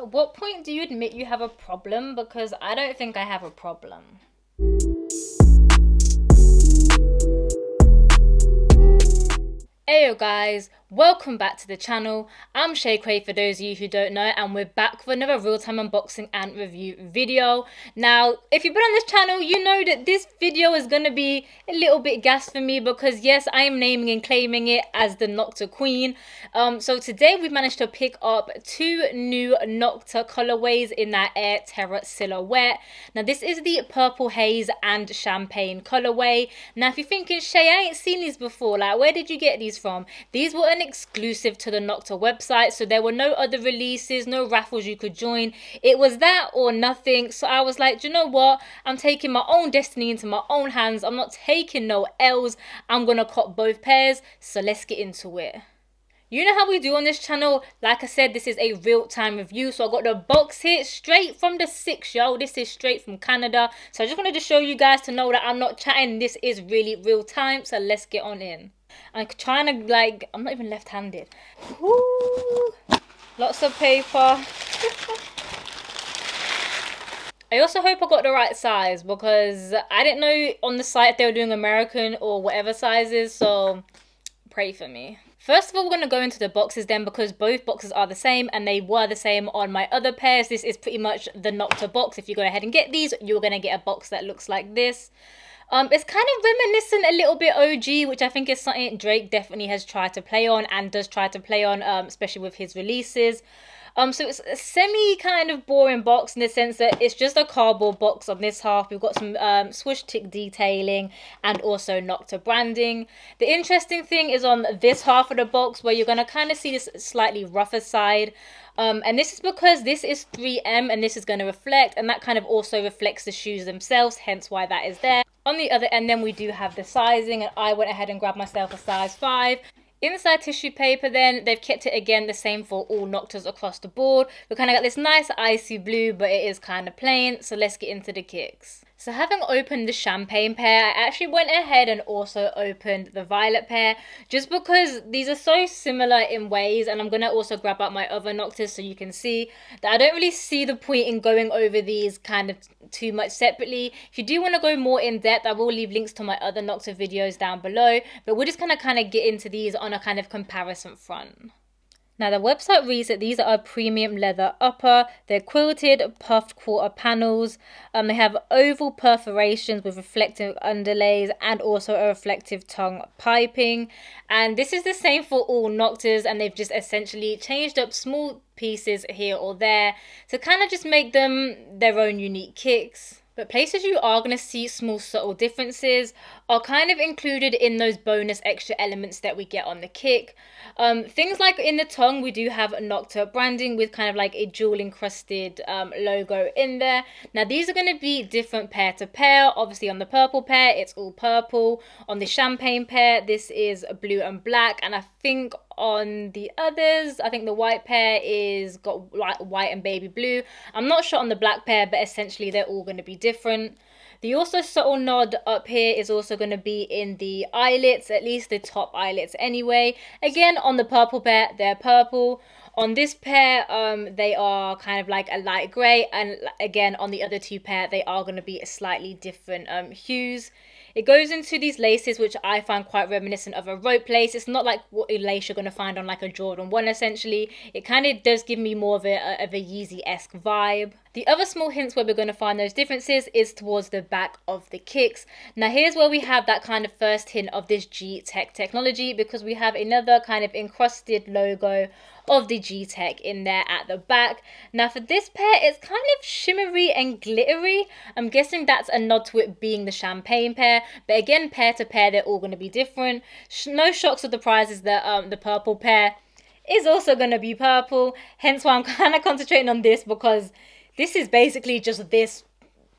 At what point do you admit you have a problem? Because I don't think I have a problem. Heyo guys, welcome back to the channel. I'm Shay Quay for those of you who don't know, and we're back with another real-time unboxing and review video. Now, if you've been on this channel, you know that this video is going to be a little bit gas for me because yes, I am naming and claiming it as the Nocta Queen. So today we've managed to pick up two new Nocta colorways in that Air Terra silhouette. Now this is the Purple Haze and Champagne colorway. Now if you're thinking, Shay, I ain't seen these before, like where did you get these from? These were an exclusive to the Nocta website, so there were no other releases, no raffles you could join. It was that or nothing. So I was like, do you know what, I'm taking my own destiny into my own hands. I'm not taking no L's. I'm gonna cop both pairs, so let's get into it. You know how we do on this channel. Like I said, this is a real-time review. So I got the box here straight from the 6, yo. This is straight from Canada. So I just wanted to show you guys to know that I'm not chatting. This is really real-time. So let's get on in. I'm trying to, like, I'm not even left-handed. Lots of paper. I also hope I got the right size because I didn't know on the site if they were doing American or whatever sizes. So pray for me. First of all, we're going to go into the boxes then because both boxes are the same and they were the same on my other pairs. This is pretty much the Nocta box. If you go ahead and get these, you're going to get a box that looks like this. It's kind of reminiscent a little bit OG, which I think is something Drake definitely has tried to play on and does try to play on, especially with his releases. So it's a semi kind of boring box in the sense that it's just a cardboard box on this half. We've got some swoosh tick detailing and also Nocta branding. The interesting thing is on this half of the box where you're going to kind of see this slightly rougher side. And this is because this is 3M and this is going to reflect, and that kind of also reflects the shoes themselves, hence why that is there. On the other end then we do have the sizing, and I went ahead and grabbed myself a size 5. Inside tissue paper then, they've kept it again the same for all Noctas across the board. We kind of got this nice icy blue, but it is kind of plain. So let's get into the kicks. So having opened the champagne pair, I actually went ahead and also opened the violet pair just because these are so similar in ways, and I'm going to also grab out my other Noctas so you can see that I don't really see the point in going over these kind of too much separately. If you do want to go more in depth, I will leave links to my other Nocta videos down below, but we're just going to kind of get into these on a kind of comparison front. Now the website reads that these are a premium leather upper. They're quilted, puffed quarter panels. They have oval perforations with reflective underlays and also a reflective tongue piping. And this is the same for all Noctas, and they've just essentially changed up small pieces here or there to kind of just make them their own unique kicks. But places you are going to see small subtle differences are kind of included in those bonus extra elements that we get on the kick. Things like in the tongue, we do have Nocta branding with kind of like a jewel encrusted logo in there. Now these are going to be different pair to pair. Obviously on the purple pair, it's all purple. On the champagne pair, this is blue and black. And I think on the others, I think the white pair is got white and baby blue. I'm not sure on the black pair, but essentially they're all going to be different. The also subtle nod up here is also going to be in the eyelets, at least the top eyelets anyway. Again, on the purple pair, they're purple. On this pair, they are kind of like a light grey, and again, on the other two pair, they are going to be a slightly different hues. It goes into these laces, which I find quite reminiscent of a rope lace. It's not like what a lace you're going to find on like a Jordan 1 essentially. It kind of does give me more of a Yeezy-esque vibe. The other small hints where we're going to find those differences is towards the back of the kicks. Now here's where we have that kind of first hint of this G-Tech technology, because we have another kind of encrusted logo of the G-Tech in there at the back. Now for this pair, it's kind of shimmery and glittery. I'm guessing that's a nod to it being the champagne pair, but again, pair to pair, they're all going to be different. No shocks or surprises that the purple pair is also going to be purple, hence why I'm kind of concentrating on this, because this is basically just this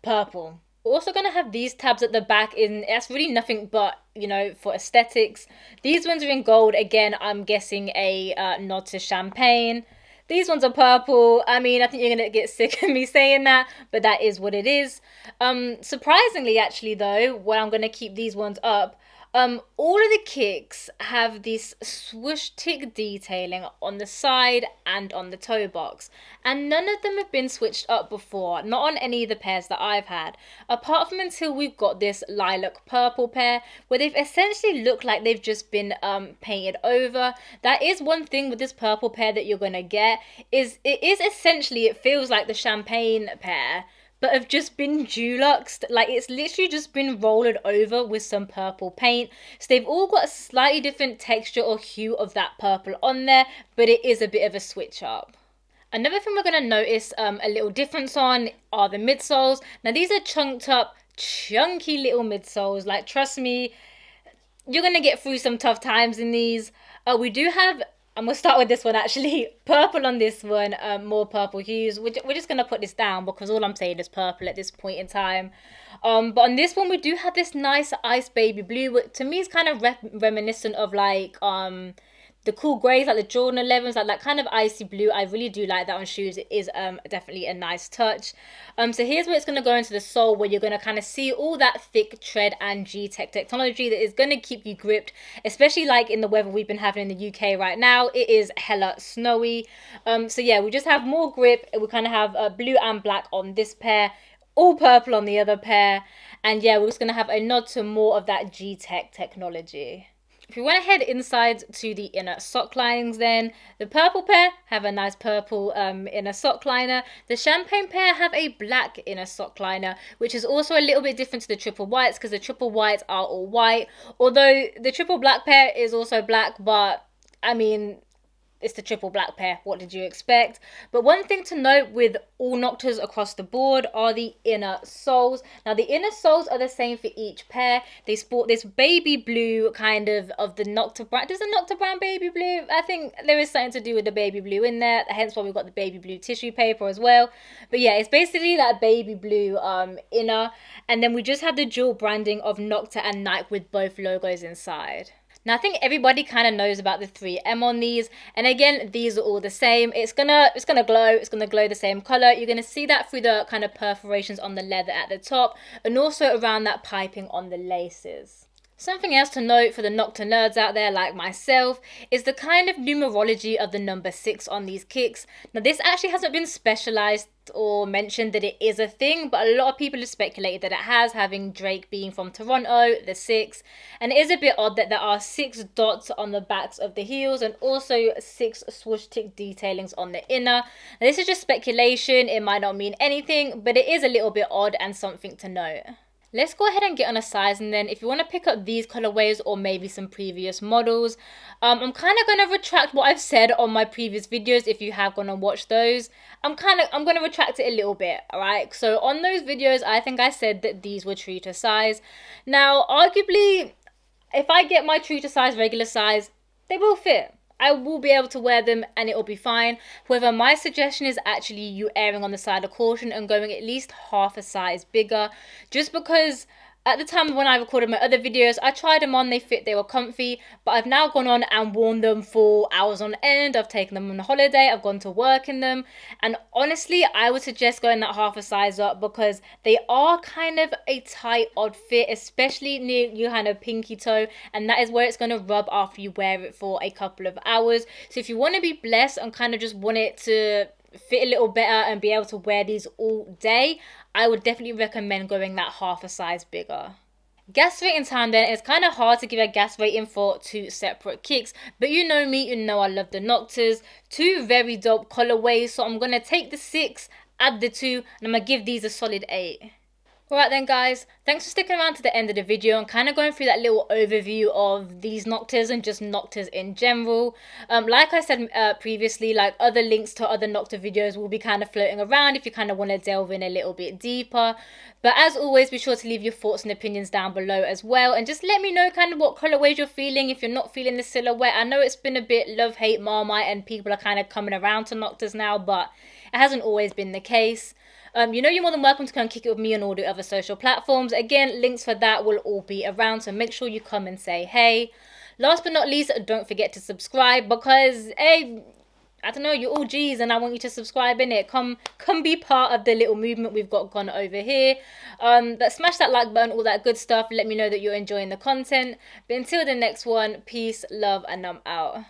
purple. We're also going to have these tabs at the back that's really nothing but, you know, for aesthetics. These ones are in gold. Again, I'm guessing a nod to champagne. These ones are purple. I mean, I think you're going to get sick of me saying that, but that is what it is. Surprisingly, actually, though, when I'm going to keep these ones up, All of the kicks have this swoosh tick detailing on the side and on the toe box, and none of them have been switched up before, not on any of the pairs that I've had, apart from until we've got this lilac purple pair where they've essentially looked like they've just been painted over. That is one thing with this purple pair that you're gonna get, is it feels like the champagne pair, but have just been duluxed. Like, it's literally just been rolled over with some purple paint. So they've all got a slightly different texture or hue of that purple on there, but it is a bit of a switch up. Another thing we're going to notice a little difference on are the midsoles. Now, these are chunked up, chunky little midsoles. Like, trust me, you're going to get through some tough times in these. We do have, I'm going to start with this one actually, purple on this one, more purple hues. We're just going to put this down because all I'm saying is purple at this point in time. But on this one, we do have this nice ice baby blue, which to me is kind of reminiscent of like the cool greys, like the Jordan 11s, like that kind of icy blue. I really do like that on shoes. It is definitely a nice touch. So here's where it's going to go into the sole, where you're going to kind of see all that thick tread and G-Tech technology that is going to keep you gripped, especially like in the weather we've been having in the UK right now. It is hella snowy. So yeah, we just have more grip. We kind of have blue and black on this pair, all purple on the other pair. And yeah, we're just going to have a nod to more of that G-Tech technology. If you want to head inside to the inner sock linings, then the purple pair have a nice purple inner sock liner. The champagne pair have a black inner sock liner, which is also a little bit different to the triple whites because the triple whites are all white. Although the triple black pair is also black, but I mean, it's the triple black pair. What did you expect? But one thing to note with all Noctas across the board are the inner soles. Now, the inner soles are the same for each pair. They sport this baby blue kind of the Nocta brand. Does the Nocta brand baby blue? I think there is something to do with the baby blue in there. Hence why we've got the baby blue tissue paper as well. But yeah, it's basically that baby blue inner. And then we just have the dual branding of Nocta and Nike with both logos inside. Now, I think everybody kind of knows about the 3M on these. And again, these are all the same. It's gonna glow. It's gonna glow the same color. You're gonna see that through the kind of perforations on the leather at the top, and also around that piping on the laces. Something else to note for the Nocta nerds out there like myself is the kind of numerology of the number 6 on these kicks. Now, this actually hasn't been specialized or mentioned that it is a thing, but a lot of people have speculated that it has, having Drake being from Toronto, the 6. And it is a bit odd that there are 6 dots on the backs of the heels and also 6 swoosh tick detailings on the inner. Now, this is just speculation. It might not mean anything, but it is a little bit odd and something to note. Let's go ahead and get on a size, and then if you want to pick up these colorways or maybe some previous models, I'm kind of going to retract what I've said on my previous videos. If you have gone and watched those, I'm going to retract it a little bit. All right, so on those videos, I think I said that these were true to size. Now, arguably, if I get my true to size regular size, they will fit. I will be able to wear them and it will be fine. However, my suggestion is actually you erring on the side of caution and going at least half a size bigger, just because at the time when I recorded my other videos, I tried them on, they fit, they were comfy, but I've now gone on and worn them for hours on end. I've taken them on a holiday, I've gone to work in them, and honestly, I would suggest going that half a size up because they are kind of a tight, odd fit, especially near your kind of pinky toe, and that is where it's going to rub after you wear it for a couple of hours. So if you want to be blessed and kind of just want it to fit a little better and be able to wear these all day, I would definitely recommend going that half a size bigger. Gas rating time then, it's kind of hard to give a gas rating for 2 separate kicks, but you know me, you know I love the Noctas. 2 very dope colorways, so I'm going to take the 6, add the 2, and I'm going to give these a solid 8. Alright then guys, thanks for sticking around to the end of the video and kind of going through that little overview of these Noctas and just Noctas in general. Like I said previously, like other links to other Nocta videos will be kind of floating around if you kind of want to delve in a little bit deeper. But as always, be sure to leave your thoughts and opinions down below as well, and just let me know kind of what colorways you're feeling if you're not feeling the silhouette. I know it's been a bit love-hate Marmite and people are kind of coming around to Noctas now, but it hasn't always been the case. You know you're more than welcome to come kick it with me on all the other social platforms. Again, links for that will all be around, so make sure you come and say hey. Last but not least, don't forget to subscribe because, hey, I don't know, you're all G's and I want you to subscribe, innit? Come be part of the little movement we've got gone over here. But smash that like button, all that good stuff. Let me know that you're enjoying the content. But until the next one, peace, love, and I'm out.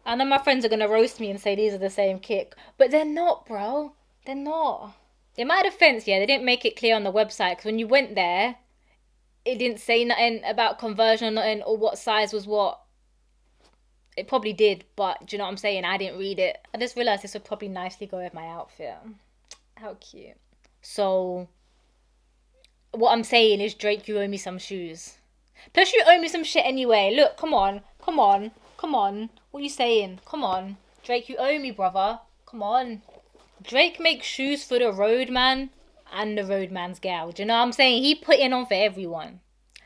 I know my friends are going to roast me and say these are the same kick. But they're not, bro. They're not. In my defense, yeah, they didn't make it clear on the website. Because when you went there, it didn't say nothing about conversion or nothing or what size was what. It probably did, but do you know what I'm saying? I didn't read it. I just realised this would probably nicely go with my outfit. How cute. So, what I'm saying is, Drake, you owe me some shoes. Plus, you owe me some shit anyway. Look, come on. Come on. Come on. What are you saying? Come on. Drake, you owe me, brother. Come on. Drake makes shoes for the road man and the road man's gal. Do you know what I'm saying? He put in on for everyone.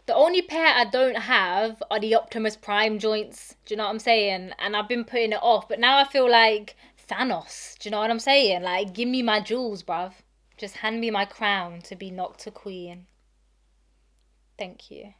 The only pair I don't have are the Optimus Prime joints. Do you know what I'm saying? And I've been putting it off. But now I feel like Thanos. Do you know what I'm saying? Like, give me my jewels, bruv. Just hand me my crown to be Nocta Queen. Thank you.